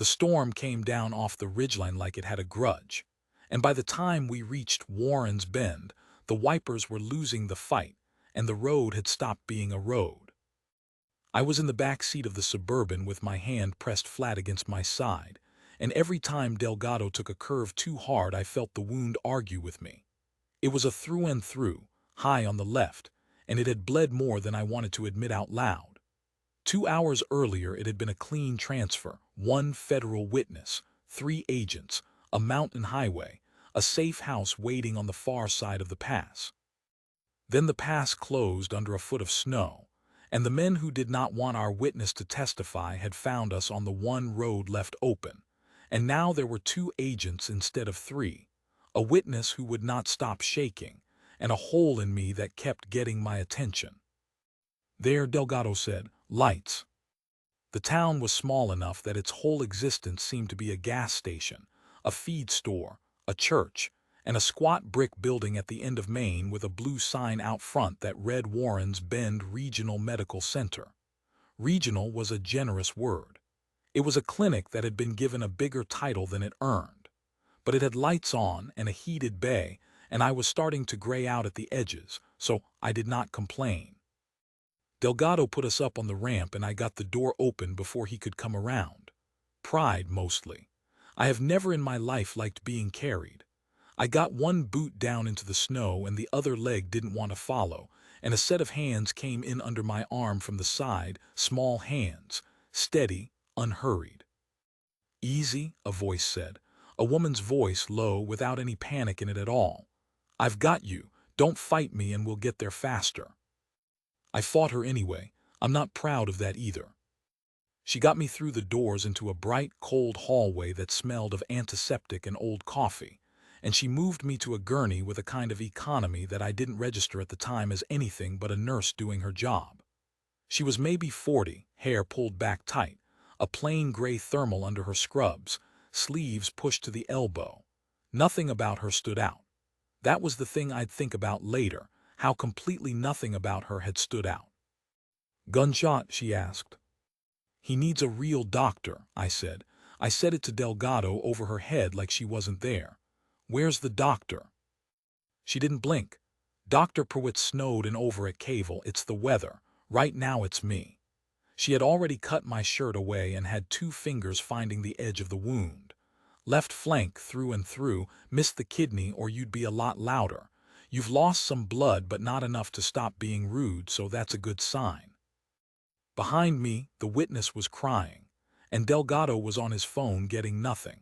The storm came down off the ridgeline like it had a grudge, and by the time we reached Warren's Bend, the wipers were losing the fight, and the road had stopped being a road. I was in the back seat of the Suburban with my hand pressed flat against my side, and every time Delgado took a curve too hard I felt the wound argue with me. It was a through and through, high on the left, and it had bled more than I wanted to admit out loud. 2 hours earlier it had been a clean transfer, one federal witness, 3 agents, a mountain highway, a safe house waiting on the far side of the pass. Then the pass closed under a foot of snow, and the men who did not want our witness to testify had found us on the one road left open, and now there were 2 agents instead of 3, a witness who would not stop shaking, and a hole in me that kept getting my attention. There, Delgado said, lights. The town was small enough that its whole existence seemed to be a gas station, a feed store, a church, and a squat brick building at the end of Main with a blue sign out front that read Warren's Bend Regional Medical Center. Regional was a generous word. It was a clinic that had been given a bigger title than it earned. But it had lights on and a heated bay, and I was starting to gray out at the edges, so I did not complain. Delgado put us up on the ramp and I got the door open before he could come around. Pride, mostly. I have never in my life liked being carried. I got one boot down into the snow and the other leg didn't want to follow, and a set of hands came in under my arm from the side, small hands, steady, unhurried. Easy, a voice said. A woman's voice, low, without any panic in it at all. I've got you. Don't fight me and we'll get there faster. I fought her anyway. I'm not proud of that either. She got me through the doors into a bright, cold hallway that smelled of antiseptic and old coffee, and she moved me to a gurney with a kind of economy that I didn't register at the time as anything but a nurse doing her job. She was maybe 40, hair pulled back tight, a plain gray thermal under her scrubs, sleeves pushed to the elbow. Nothing about her stood out. That was the thing I'd think about later, how completely nothing about her had stood out. Gunshot, she asked. He needs a real doctor, I said. I said it to Delgado over her head like she wasn't there. Where's the doctor? She didn't blink. Dr. Pruitt snowed and over at Cable. It's the weather. Right now it's me. She had already cut my shirt away and had 2 fingers finding the edge of the wound. Left flank through and through, missed the kidney or you'd be a lot louder. You've lost some blood but not enough to stop being rude, so that's a good sign. Behind me, the witness was crying, and Delgado was on his phone getting nothing,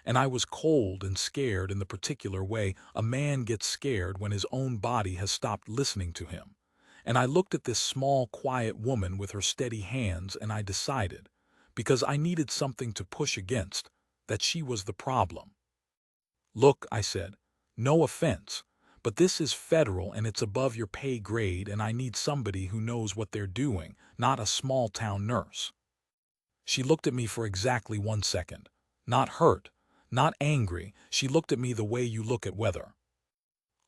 and I was cold and scared in the particular way a man gets scared when his own body has stopped listening to him. And I looked at this small, quiet woman with her steady hands and I decided, because I needed something to push against, that she was the problem. Look, I said, no offense, but this is federal and it's above your pay grade and I need somebody who knows what they're doing, not a small-town nurse. She looked at me for exactly 1 second. Not hurt, not angry. She looked at me the way you look at weather.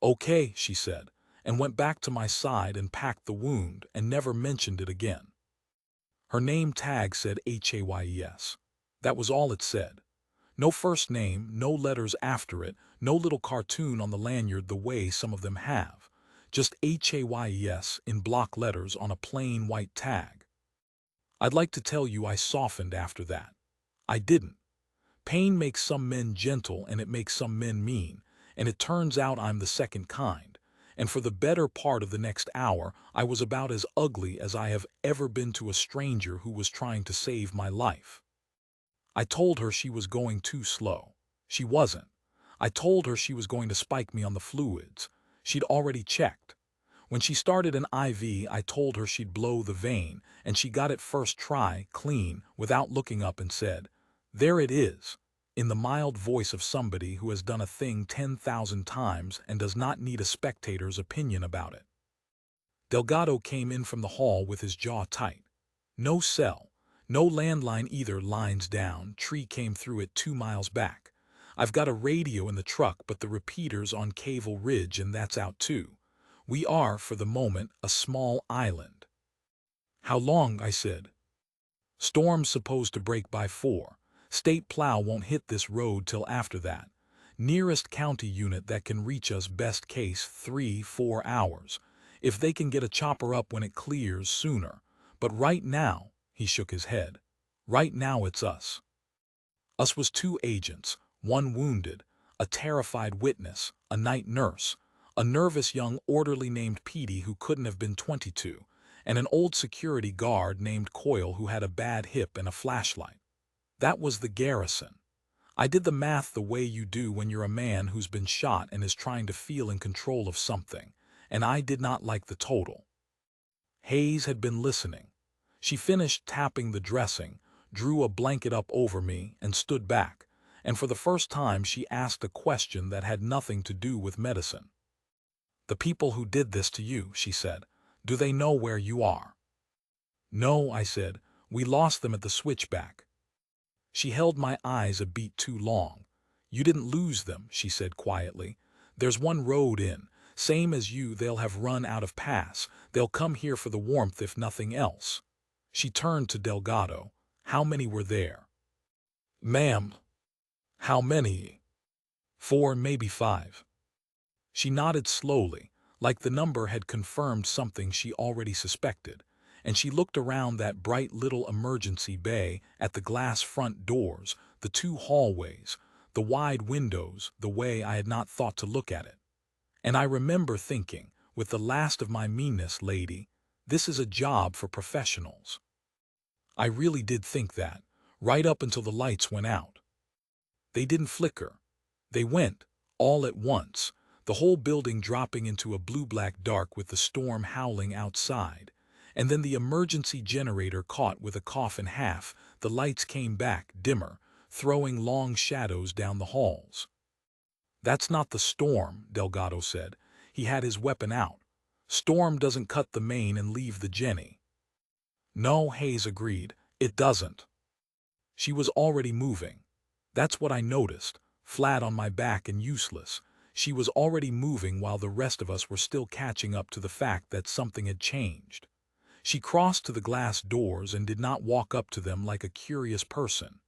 Okay, she said, and went back to my side and packed the wound and never mentioned it again. Her name tag said Hayes. That was all it said. No first name, no letters after it, no little cartoon on the lanyard the way some of them have. Just Hayes in block letters on a plain white tag. I'd like to tell you I softened after that. I didn't. Pain makes some men gentle and it makes some men mean, and it turns out I'm the second kind. And for the better part of the next hour, I was about as ugly as I have ever been to a stranger who was trying to save my life. I told her she was going too slow. She wasn't. I told her she was going to spike me on the fluids. She'd already checked. When she started an IV, I told her she'd blow the vein, and she got it first try, clean, without looking up and said, "There it is," in the mild voice of somebody who has done a thing 10,000 times and does not need a spectator's opinion about it. Delgado came in from the hall with his jaw tight. No cell. No landline either, lines down, tree came through it 2 miles back. I've got a radio in the truck but the repeater's on Cable Ridge and that's out too. We are, for the moment, a small island. How long, I said. Storm's supposed to break by 4. State plow won't hit this road till after that. Nearest county unit that can reach us best case 3-4 hours. If they can get a chopper up when it clears sooner. But right now, he shook his head. Right now it's us. Us was 2 agents, 1 wounded, a terrified witness, a night nurse, a nervous young orderly named Petey who couldn't have been 22, and an old security guard named Coyle who had a bad hip and a flashlight. That was the garrison. I did the math the way you do when you're a man who's been shot and is trying to feel in control of something, and I did not like the total. Hayes had been listening. She finished tapping the dressing, drew a blanket up over me, and stood back, and for the first time she asked a question that had nothing to do with medicine. "The people who did this to you," she said, "do they know where you are?" "No," I said, "we lost them at the switchback." She held my eyes a beat too long. "You didn't lose them," she said quietly. "There's one road in. Same as you, they'll have run out of pass. They'll come here for the warmth if nothing else." She turned to Delgado. "How many were there?" "Ma'am." "How many?" "4, maybe 5. She nodded slowly, like the number had confirmed something she already suspected, and she looked around that bright little emergency bay, at the glass front doors, the 2 hallways, the wide windows, the way I had not thought to look at it. And I remember thinking, with the last of my meanness, lady, this is a job for professionals. I really did think that, right up until the lights went out. They didn't flicker. They went, all at once, the whole building dropping into a blue-black dark with the storm howling outside. And then the emergency generator caught with a cough in half, the lights came back, dimmer, throwing long shadows down the halls. "That's not the storm," Delgado said. He had his weapon out. "Storm doesn't cut the main and leave the Jenny." "No," Hayes agreed, "it doesn't." She was already moving. That's what I noticed, flat on my back and useless. She was already moving while the rest of us were still catching up to the fact that something had changed. She crossed to the glass doors and did not walk up to them like a curious person.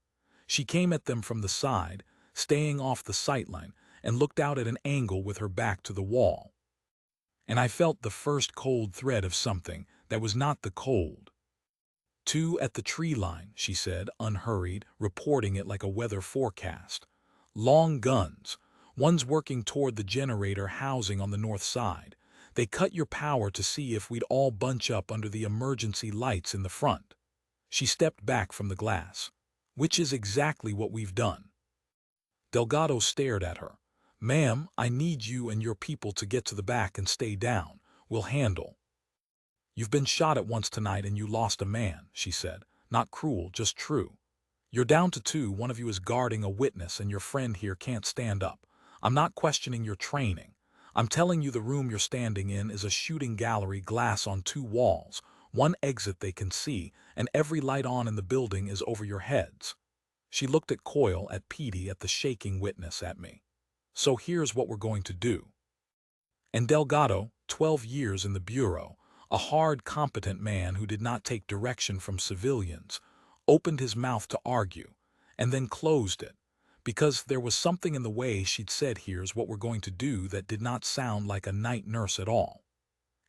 She came at them from the side, staying off the sightline, and looked out at an angle with her back to the wall. And I felt the first cold thread of something that was not the cold. "2 at the tree line," she said, unhurried, reporting it like a weather forecast. "Long guns. One's working toward the generator housing on the north side. They cut your power to see if we'd all bunch up under the emergency lights in the front." She stepped back from the glass. "Which is exactly what we've done." Delgado stared at her. "Ma'am, I need you and your people to get to the back and stay down. We'll handle." "You've been shot at once tonight and you lost a man," she said. "Not cruel, just true. You're down to 2, one of you is guarding a witness and your friend here can't stand up. I'm not questioning your training. I'm telling you the room you're standing in is a shooting gallery, glass on 2 walls, 1 exit they can see, and every light on in the building is over your heads." She looked at Coyle, at Petey, at the shaking witness, at me. "So here's what we're going to do." And Delgado, 12 years in the Bureau, a hard, competent man who did not take direction from civilians, opened his mouth to argue, and then closed it, because there was something in the way she'd said "here's what we're going to do" that did not sound like a night nurse at all.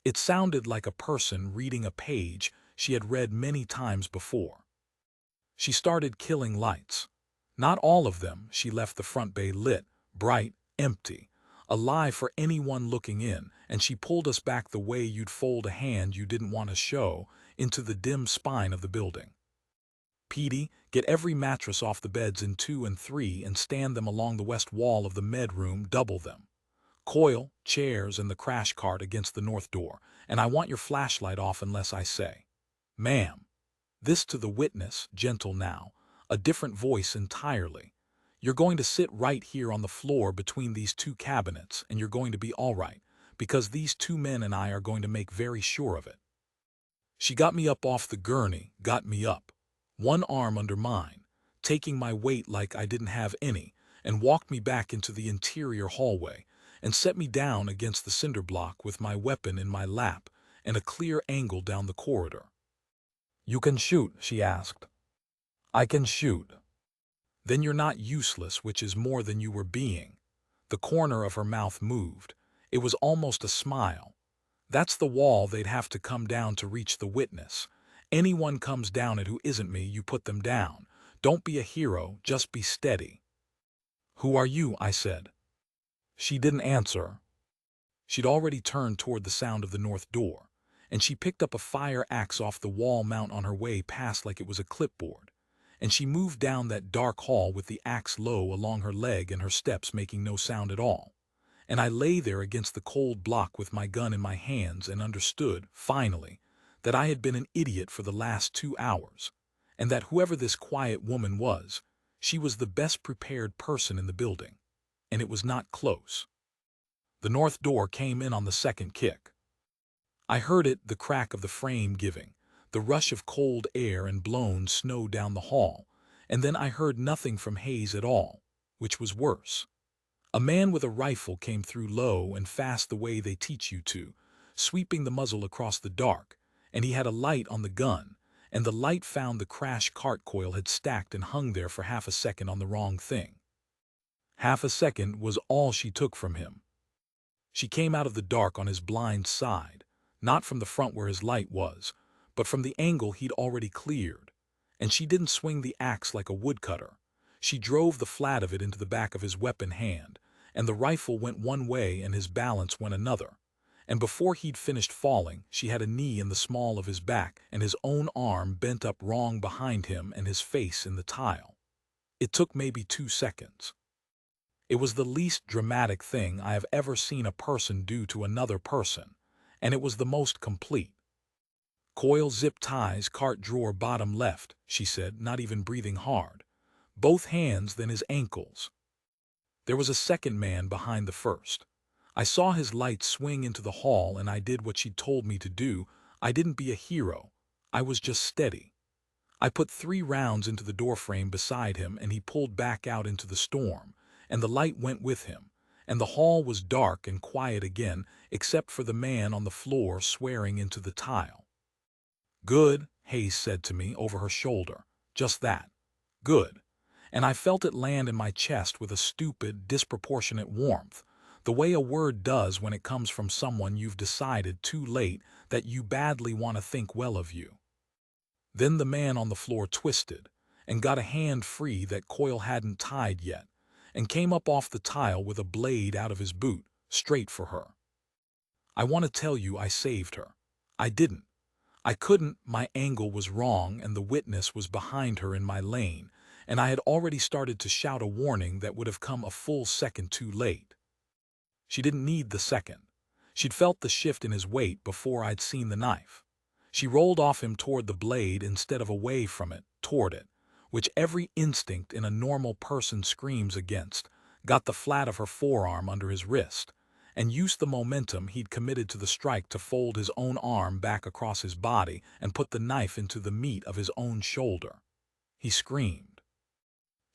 It sounded like a person reading a page she had read many times before. She started killing lights. Not all of them. She left the front bay lit, bright, empty, alive for anyone looking in, and she pulled us back the way you'd fold a hand you didn't want to show, into the dim spine of the building. "Petey, get every mattress off the beds in 2 and 3 and stand them along the west wall of the med room, double them. Coyle, chairs and the crash cart against the north door, and I want your flashlight off unless I say, 'Ma'am.'" This to the witness, gentle now, a different voice entirely. "You're going to sit right here on the floor between these 2 cabinets, and you're going to be all right, because these 2 men and I are going to make very sure of it." She got me up off the gurney, got me up, one arm under mine, taking my weight like I didn't have any, and walked me back into the interior hallway, and set me down against the cinder block with my weapon in my lap and a clear angle down the corridor. "You can shoot?" she asked. "I can shoot." Then you're not useless, which is more than you were being. The corner of her mouth moved. It was almost a smile. That's the wall they'd have to come down to reach the witness. Anyone comes down it who isn't me, you put them down. Don't be a hero, just be steady. Who are you? I said. She didn't answer. She'd already turned toward the sound of the north door, and she picked up a fire axe off the wall mount on her way past like it was a clipboard, and she moved down that dark hall with the axe low along her leg and her steps making no sound at all. And I lay there against the cold block with my gun in my hands and understood, finally, that I had been an idiot for the last 2 hours, and that whoever this quiet woman was, she was the best prepared person in the building, and it was not close. The north door came in on the second kick. I heard it, the crack of the frame giving, the rush of cold air and blown snow down the hall, and then I heard nothing from Hayes at all, which was worse. A man with a rifle came through low and fast the way they teach you to, sweeping the muzzle across the dark, and he had a light on the gun, and the light found the crash cart coil had stacked and hung there for half a second on the wrong thing. Half a second was all she took from him. She came out of the dark on his blind side, not from the front where his light was, but from the angle he'd already cleared, and she didn't swing the axe like a woodcutter. She drove the flat of it into the back of his weapon hand, and the rifle went one way and his balance went another, and before he'd finished falling, she had a knee in the small of his back and his own arm bent up wrong behind him and his face in the tile. It took maybe 2 seconds. It was the least dramatic thing I have ever seen a person do to another person, and it was the most complete. Coil zip ties, cart drawer bottom left, she said, not even breathing hard. Both hands, then his ankles. There was a second man behind the first. I saw his light swing into the hall and I did what she'd told me to do. I didn't be a hero. I was just steady. I put 3 rounds into the doorframe beside him and he pulled back out into the storm, and the light went with him, and the hall was dark and quiet again except for the man on the floor swearing into the tile. Good, Hayes said to me over her shoulder. Just that. Good. And I felt it land in my chest with a stupid, disproportionate warmth, the way a word does when it comes from someone you've decided too late that you badly want to think well of you. Then the man on the floor twisted, and got a hand free that Coil hadn't tied yet, and came up off the tile with a blade out of his boot, straight for her. I want to tell you I saved her. I didn't. I couldn't, my angle was wrong and the witness was behind her in my lane, and I had already started to shout a warning that would have come a full second too late. She didn't need the second. She'd felt the shift in his weight before I'd seen the knife. She rolled off him toward the blade instead of away from it, toward it, which every instinct in a normal person screams against, got the flat of her forearm under his wrist, and used the momentum he'd committed to the strike to fold his own arm back across his body and put the knife into the meat of his own shoulder. He screamed.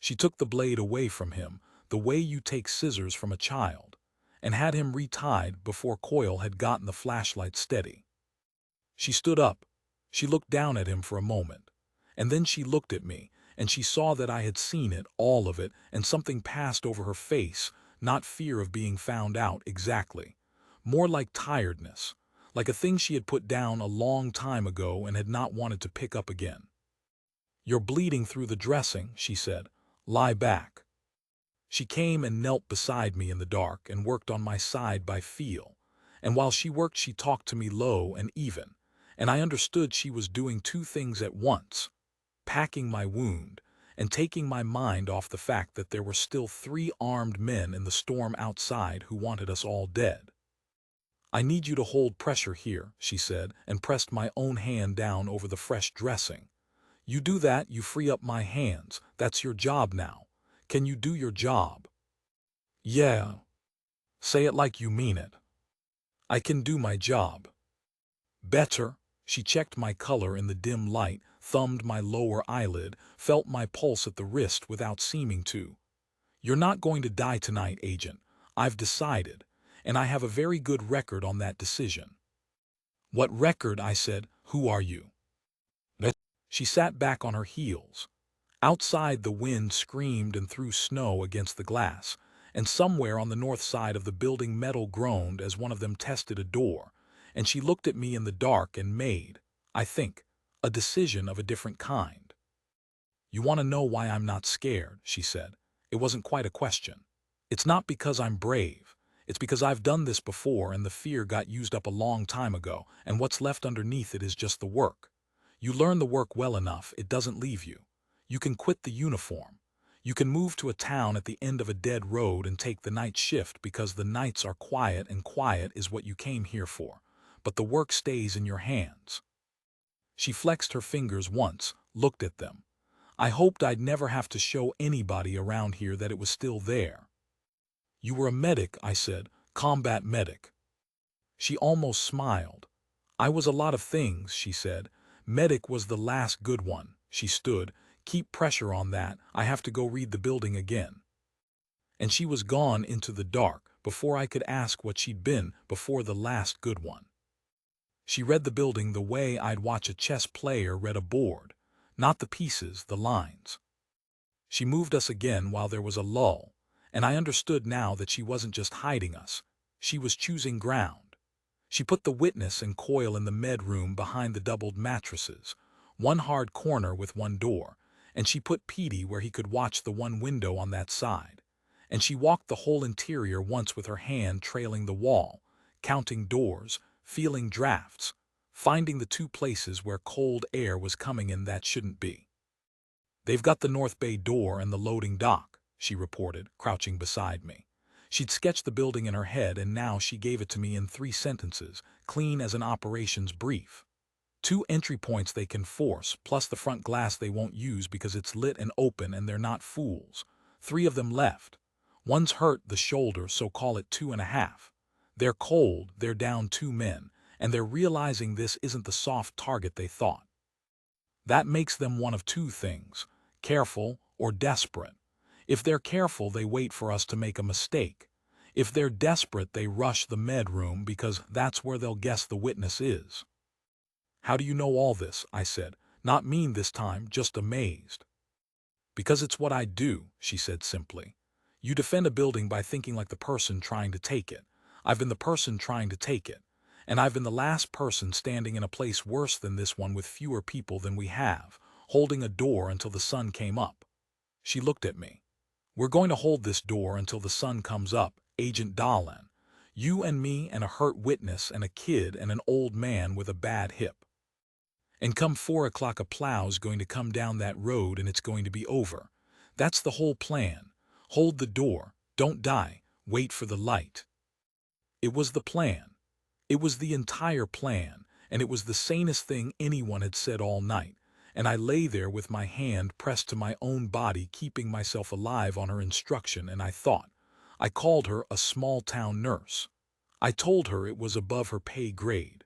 She took the blade away from him, the way you take scissors from a child, and had him retied before Coil had gotten the flashlight steady. She stood up. She looked down at him for a moment, and then she looked at me, and she saw that I had seen it, all of it, and something passed over her face, not fear of being found out exactly, more like tiredness, like a thing she had put down a long time ago and had not wanted to pick up again. "You're bleeding through the dressing," she said. "Lie back." She came and knelt beside me in the dark and worked on my side by feel, and while she worked she talked to me low and even, and I understood she was doing 2 things at once, packing my wound and taking my mind off the fact that there were still 3 armed men in the storm outside who wanted us all dead. "I need you to hold pressure here," she said, and pressed my own hand down over the fresh dressing. "You do that, you free up my hands. That's your job now. Can you do your job?" "Yeah." "Say it like you mean it." "I can do my job." "Better." She checked my color in the dim light, thumbed my lower eyelid, felt my pulse at the wrist without seeming to. "You're not going to die tonight, Agent. I've decided, and I have a very good record on that decision." "What record?" I said. "Who are you?" She sat back on her heels. Outside, the wind screamed and threw snow against the glass, and somewhere on the north side of the building metal groaned as one of them tested a door, and she looked at me in the dark and made, I think, a decision of a different kind. "You want to know why I'm not scared," she said. It wasn't quite a question. "It's not because I'm brave. It's because I've done this before and the fear got used up a long time ago, and what's left underneath it is just the work. You learn the work well enough, it doesn't leave you. You can quit the uniform. You can move to a town at the end of a dead road and take the night shift because the nights are quiet and quiet is what you came here for. But the work stays in your hands." She flexed her fingers once, looked at them. I hoped I'd never have to show anybody around here that it was still there. "You were a medic," I said, "combat medic." She almost smiled. "I was a lot of things," she said. "Medic was the last good one." She stood. "Keep pressure on that. I have to go read the building again." And she was gone into the dark before I could ask what she'd been before the last good one. She read the building the way I'd watch a chess player read a board. Not the pieces, the lines. She moved us again while there was a lull, and I understood now that she wasn't just hiding us. She was choosing ground. She put the witness and Coyle in the med room behind the doubled mattresses, one hard corner with one door, and she put Petey where he could watch the one window on that side. And she walked the whole interior once with her hand trailing the wall, counting doors, feeling drafts, finding the two places where cold air was coming in that shouldn't be. "They've got the North Bay door and the loading dock," she reported, crouching beside me. She'd sketched the building in her head, and now she gave it to me in 3 sentences, clean as an operations brief. 2 entry points they can force, plus the front glass they won't use because it's lit and open and they're not fools. 3 of them left. One's hurt the shoulder, so call it 2.5. They're cold, they're down 2 men, and they're realizing this isn't the soft target they thought. That makes them one of 2 things, careful or desperate. If they're careful, they wait for us to make a mistake. If they're desperate, they rush the med room because that's where they'll guess the witness is." "How do you know all this?" I said, not mean this time, just amazed. "Because it's what I do," she said simply. "You defend a building by thinking like the person trying to take it. I've been the person trying to take it. And I've been the last person standing in a place worse than this one with fewer people than we have, holding a door until the sun came up." She looked at me. "We're going to hold this door until the sun comes up, Agent Dahlin. You and me and a hurt witness and a kid and an old man with a bad hip. And come 4 o'clock a plow's going to come down that road and it's going to be over. That's the whole plan. Hold the door, don't die, wait for the light." It was the plan. It was the entire plan, and it was the sanest thing anyone had said all night, and I lay there with my hand pressed to my own body, keeping myself alive on her instruction, and I thought. I called her a small-town nurse. I told her it was above her pay grade.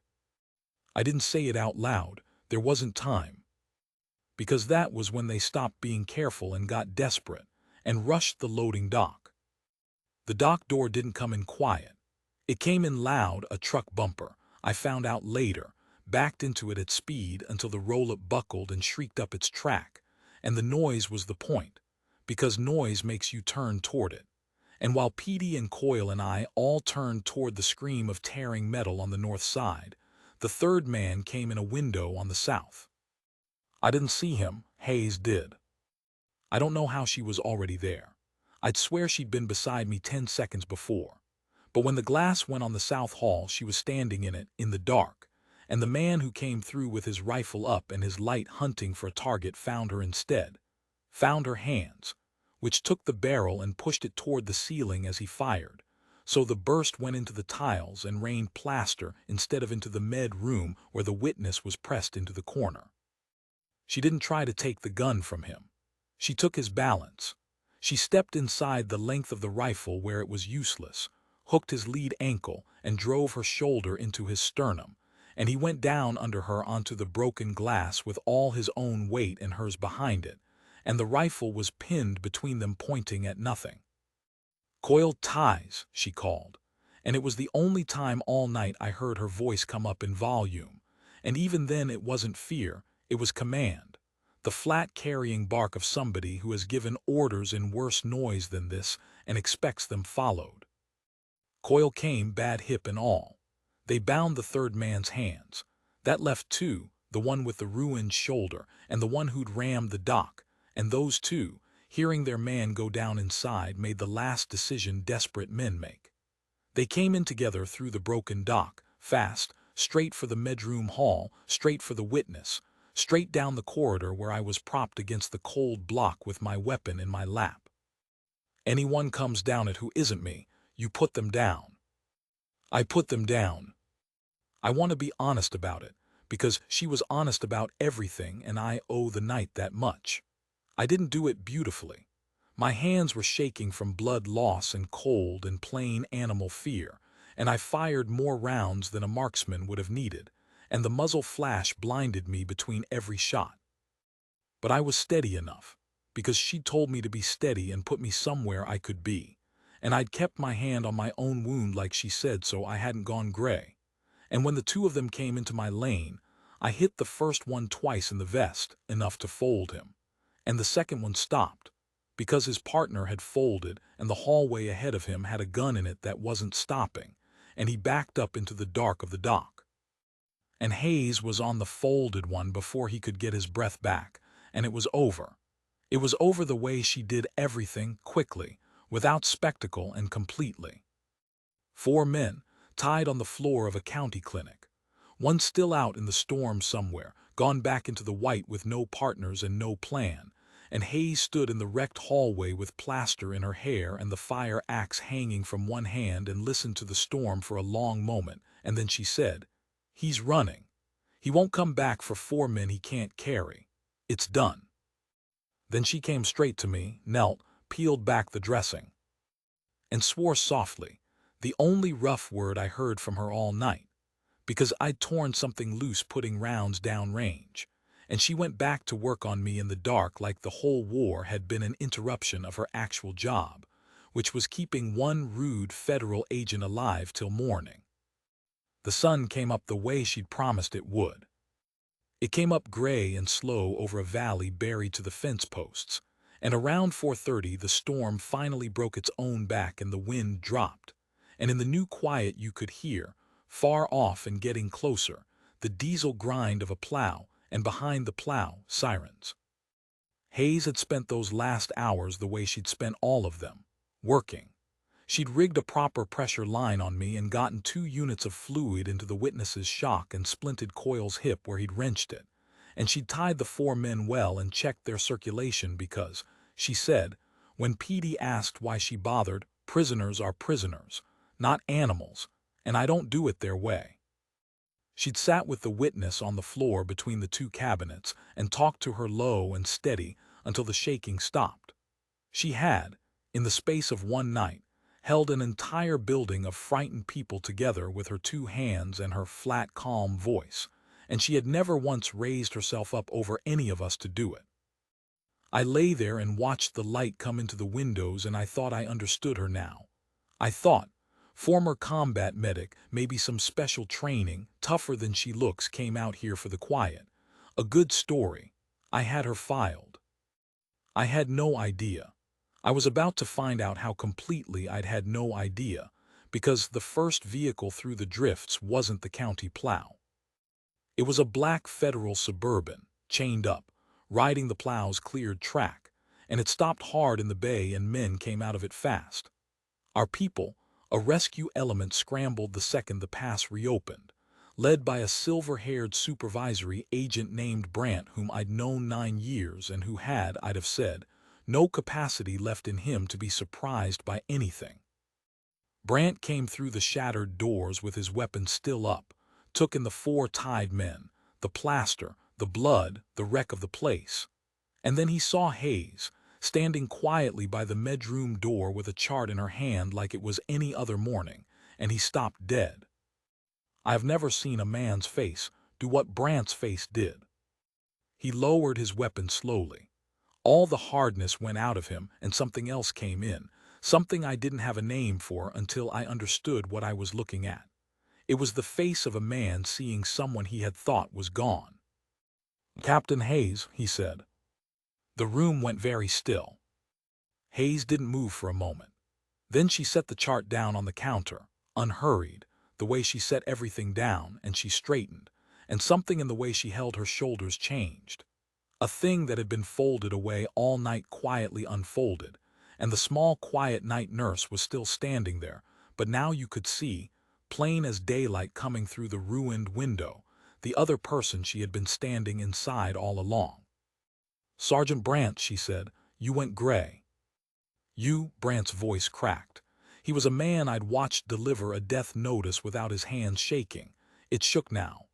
I didn't say it out loud. There wasn't time. Because that was when they stopped being careful and got desperate, and rushed the loading dock. The dock door didn't come in quiet. It came in loud, a truck bumper, I found out later, backed into it at speed until the roll-up buckled and shrieked up its track, and the noise was the point, because noise makes you turn toward it. And while Petey and Coyle and I all turned toward the scream of tearing metal on the north side, the third man came in a window on the south. I didn't see him, Hayes did. I don't know how she was already there. I'd swear she'd been beside me 10 seconds before. But when the glass went on the south hall, she was standing in it, in the dark, and the man who came through with his rifle up and his light hunting for a target found her instead, found her hands, which took the barrel and pushed it toward the ceiling as he fired, so the burst went into the tiles and rained plaster instead of into the med room where the witness was pressed into the corner. She didn't try to take the gun from him. She took his balance. She stepped inside the length of the rifle where it was useless, hooked his lead ankle, and drove her shoulder into his sternum, and he went down under her onto the broken glass with all his own weight and hers behind it, and the rifle was pinned between them, pointing at nothing. "Coiled ties," she called, and it was the only time all night I heard her voice come up in volume, and even then it wasn't fear, it was command. the flat carrying bark of somebody who has given orders in worse noise than this and expects them followed. Coil came, bad hip and all. They bound the third man's hands. That left two, the one with the ruined shoulder and the one who'd rammed the dock, and those two, hearing their man go down inside, made the last decision desperate men make. They came in together through the broken dock, fast, straight for the medroom hall, straight for the witness, straight down the corridor where I was propped against the cold block with my weapon in my lap. Anyone comes down it who isn't me, you put them down. I put them down. I want to be honest about it, because she was honest about everything and I owe the night that much. I didn't do it beautifully. My hands were shaking from blood loss and cold and plain animal fear, and I fired more rounds than a marksman would have needed, and the muzzle flash blinded me between every shot. But I was steady enough, because she'd told me to be steady and put me somewhere I could be, and I'd kept my hand on my own wound like she said, so I hadn't gone gray. And when the two of them came into my lane, I hit the first one twice in the vest, enough to fold him, and the second one stopped, because his partner had folded and the hallway ahead of him had a gun in it that wasn't stopping, and he backed up into the dark of the dock. And Hayes was on the folded one before he could get his breath back, and it was over. It was over the way she did everything, quickly, without spectacle and completely. 4 men, tied on the floor of a county clinic. One still out in the storm somewhere, gone back into the white with no partners and no plan, and Hayes stood in the wrecked hallway with plaster in her hair and the fire axe hanging from one hand and listened to the storm for a long moment, and then she said, "He's running. He won't come back for 4 men he can't carry. It's done." Then she came straight to me, knelt, peeled back the dressing, and swore softly, the only rough word I heard from her all night, because I'd torn something loose putting rounds down range, and she went back to work on me in the dark like the whole war had been an interruption of her actual job, which was keeping one rude federal agent alive till morning. The sun came up the way she'd promised it would. It came up gray and slow over a valley buried to the fence posts, and around 4:30 the storm finally broke its own back and the wind dropped, and in the new quiet you could hear, far off and getting closer, the diesel grind of a plow, and behind the plow, sirens. Hayes had spent those last hours the way she'd spent all of them, working. She'd rigged a proper pressure line on me and gotten 2 units of fluid into the witness's shock and splinted Coyle's hip where he'd wrenched it, and she'd tied the 4 men well and checked their circulation because, she said, when Petey asked why she bothered, prisoners are prisoners, not animals, and I don't do it their way. She'd sat with the witness on the floor between the 2 cabinets and talked to her low and steady until the shaking stopped. She had, in the space of one night, held an entire building of frightened people together with her 2 hands and her flat, calm voice, and she had never once raised herself up over any of us to do it. I lay there and watched the light come into the windows, and I thought I understood her now. I thought, former combat medic, maybe some special training, tougher than she looks, came out here for the quiet. A good story. I had her filed. I had no idea. I was about to find out how completely I'd had no idea, because the first vehicle through the drifts wasn't the county plow. It was a black federal Suburban, chained up, riding the plow's cleared track, and it stopped hard in the bay and men came out of it fast. Our people, a rescue element, scrambled the second the pass reopened, led by a silver-haired supervisory agent named Brant, whom I'd known 9 years and who had, I'd have said, no capacity left in him to be surprised by anything. Brant came through the shattered doors with his weapon still up, took in the 4 tied men, the plaster, the blood, the wreck of the place. And then he saw Hayes, standing quietly by the medroom door with a chart in her hand like it was any other morning, and he stopped dead. I have never seen a man's face do what Brant's face did. He lowered his weapon slowly. All the hardness went out of him and something else came in, something I didn't have a name for until I understood what I was looking at. It was the face of a man seeing someone he had thought was gone. "Captain Hayes," he said. The room went very still. Hayes didn't move for a moment. Then she set the chart down on the counter, unhurried, the way she set everything down, and she straightened, and something in the way she held her shoulders changed. A thing that had been folded away all night quietly unfolded, and the small quiet night nurse was still standing there, but now you could see, plain as daylight coming through the ruined window, the other person she had been standing inside all along. "Sergeant Brant," she said, "you went gray." "You?" Brant's voice cracked. He was a man I'd watched deliver a death notice without his hands shaking. It shook now.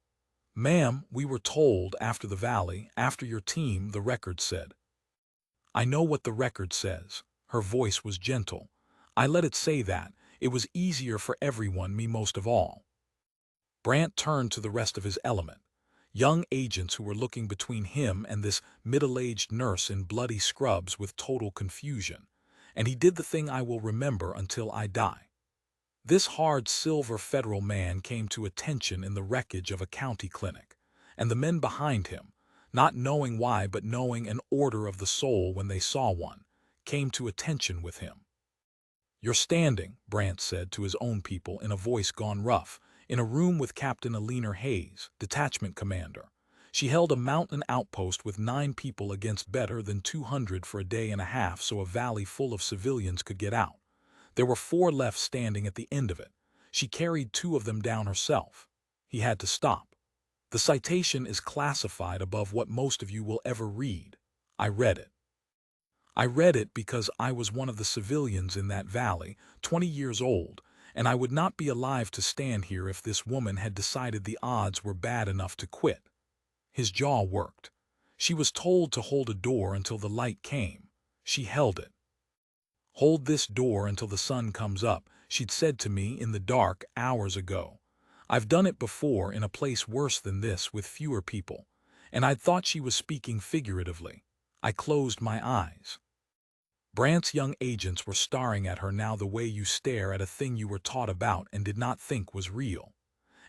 "Ma'am, we were told after the valley, after your team," the record said. "I know what the record says." Her voice was gentle. "I let it say that. It was easier for everyone, me most of all." Brant turned to the rest of his element. Young agents who were looking between him and this middle-aged nurse in bloody scrubs with total confusion. And he did the thing I will remember until I die. This hard silver federal man came to attention in the wreckage of a county clinic, and the men behind him, not knowing why but knowing an order of the soul when they saw one, came to attention with him. "You're standing," Brant said to his own people in a voice gone rough, in a room with Captain Alina Hayes, detachment commander. She held a mountain outpost with 9 people against better than 200 for a day and a half so a valley full of civilians could get out. There were 4 left standing at the end of it. She carried 2 of them down herself. He had to stop. "The citation is classified above what most of you will ever read." I read it. I read it because I was one of the civilians in that valley, 20 years old, and I would not be alive to stand here if this woman had decided the odds were bad enough to quit. His jaw worked. She was told to hold a door until the light came. She held it. "Hold this door until the sun comes up," she'd said to me in the dark hours ago. I've done it before in a place worse than this with fewer people, and I'd thought she was speaking figuratively. I closed my eyes. Brant's young agents were staring at her now the way you stare at a thing you were taught about and did not think was real.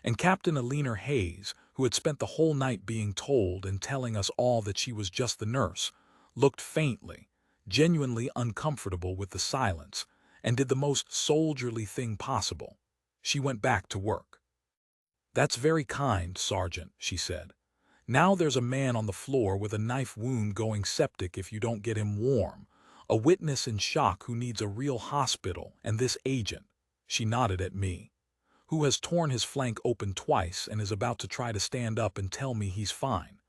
And Captain Alina Hayes, who had spent the whole night being told and telling us all that she was just the nurse, looked faintly, genuinely uncomfortable with the silence, and did the most soldierly thing possible. She went back to work. "That's very kind, Sergeant," she said. "Now there's a man on the floor with a knife wound going septic if you don't get him warm, a witness in shock who needs a real hospital, and this agent," she nodded at me, "who has torn his flank open twice and is about to try to stand up and tell me he's fine.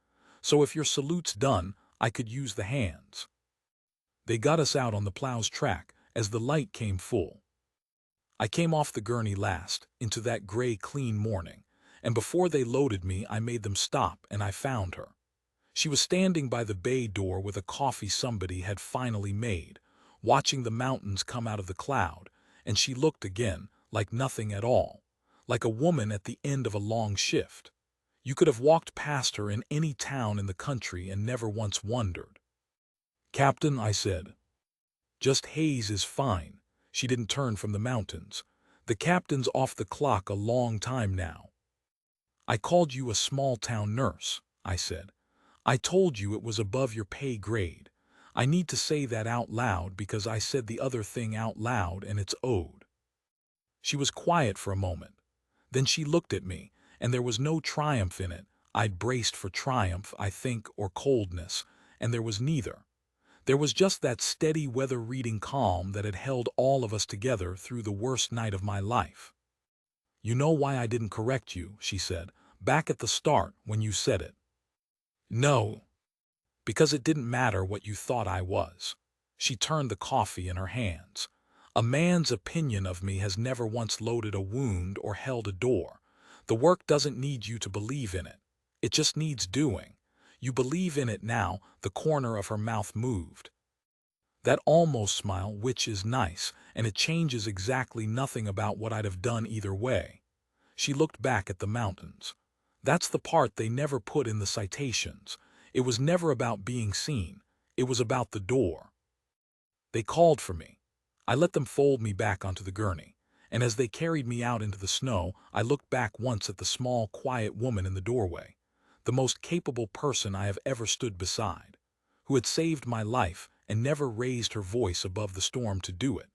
So if your salute's done, I could use the hands." They got us out on the plow's track as the light came full. I came off the gurney last, into that gray clean morning, and before they loaded me I made them stop and I found her. She was standing by the bay door with a coffee somebody had finally made, watching the mountains come out of the cloud, and she looked again like nothing at all, like a woman at the end of a long shift. You could have walked past her in any town in the country and never once wondered. "Captain," I said. "Just Hayes is fine." She didn't turn from the mountains. "The captain's off the clock a long time now." "I called you a small-town nurse," I said. "I told you it was above your pay grade. I need to say that out loud because I said the other thing out loud and it's owed." She was quiet for a moment. Then she looked at me, and there was no triumph in it. I'd braced for triumph, I think, or coldness, and there was neither. There was just that steady weather-reading calm that had held all of us together through the worst night of my life. "You know why I didn't correct you," she said, "back at the start when you said it." "No. Because it didn't matter what you thought I was." She turned the coffee in her hands. "A man's opinion of me has never once loaded a wound or held a door. The work doesn't need you to believe in it. It just needs doing. You believe in it now." The corner of her mouth moved. That almost smile, which is nice, and it changes exactly nothing about what I'd have done either way. She looked back at the mountains. "That's the part they never put in the citations. It was never about being seen. It was about the door." They called for me. I let them fold me back onto the gurney, and as they carried me out into the snow, I looked back once at the small, quiet woman in the doorway, the most capable person I have ever stood beside, who had saved my life and never raised her voice above the storm to do it.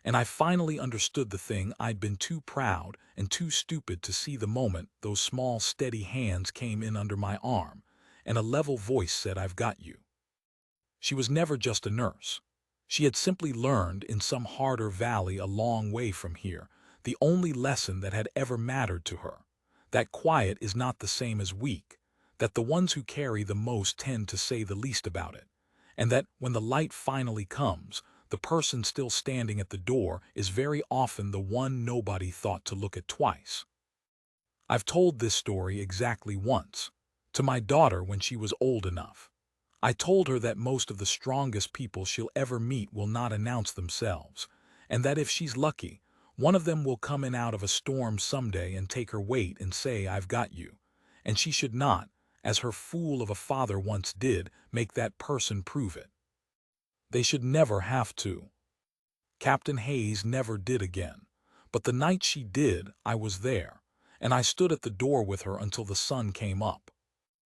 And I finally understood the thing I'd been too proud and too stupid to see the moment those small, steady hands came in under my arm, and a level voice said, "I've got you." She was never just a nurse. She had simply learned in some harder valley a long way from here, the only lesson that had ever mattered to her, that quiet is not the same as weak, that the ones who carry the most tend to say the least about it, and that when the light finally comes, the person still standing at the door is very often the one nobody thought to look at twice. I've told this story exactly once, to my daughter when she was old enough. I told her that most of the strongest people she'll ever meet will not announce themselves, and that if she's lucky, one of them will come in out of a storm someday and take her weight and say, "I've got you." And she should not, as her fool of a father once did, make that person prove it. They should never have to. Captain Hayes never did again, but the night she did, I was there, and I stood at the door with her until the sun came up.